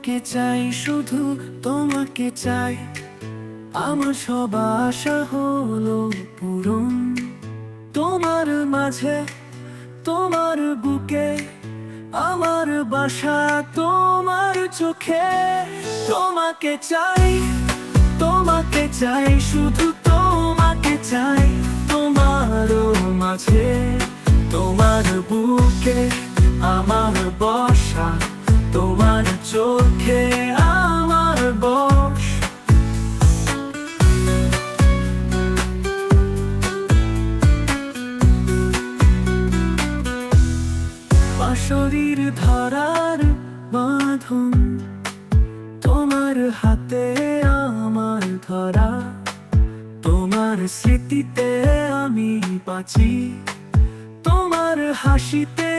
তোমাকে চাই, শুধু তোমাকে চাই। আমার সব আশা হলো পূরণ তোমার মাঝে, তোমার বুকে। আমার বাসা তোমার চোখে। তোমাকে চাই, তোমাকে চাই, শুধু তোমাকে চাই। তোমার মাঝে, তোমার বুকে। আমার বসা তোমার চোখে, আমার বস। বাঁশরীর ধরার বাঁধন তোমার হাতে, আমার ধরা। তোমার স্মৃতিতে আমি বাঁচি, তোমার হাসিতে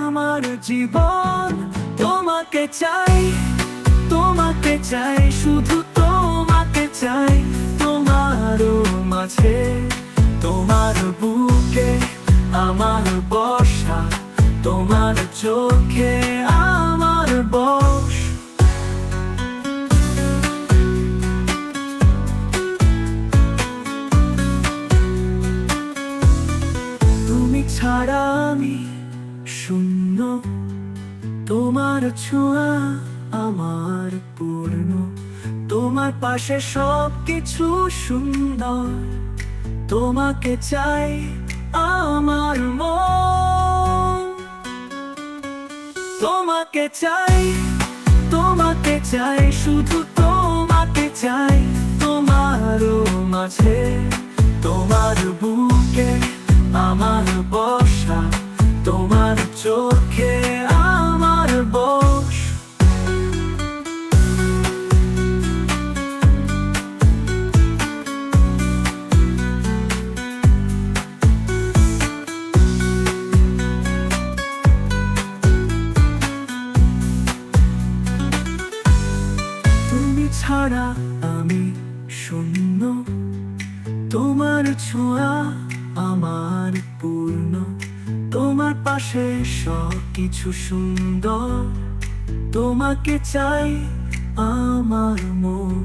আমার জীবন। তোমাকে চাই, তোমাকে চাই, শুধু তোমাকে চাই। তোমার মাঝে, তোমার বুকে। আমার বসা তোমার চোখে, আমার বস। তুমি ছাড়া আমি শূন্য, তোমার ছোঁয়া আমার পূর্ণ। তোমার পাশে সব কিছু সুন্দর। তোমাকে চাই আমার মন। তোমাকে চাই, তোমাকে চাই, শুধু তোমাকে চাই। তোমার মাঝে, তোমার বুকে। আমার বসা তোমার চোখে, আমার বস। তুমি ছাড়া আমি শূন্য, তোমার ছোঁয়া আমার পূর্ণ। তোমার পাশে সব কিছু সুন্দর। তোমাকে চাই আমার মন।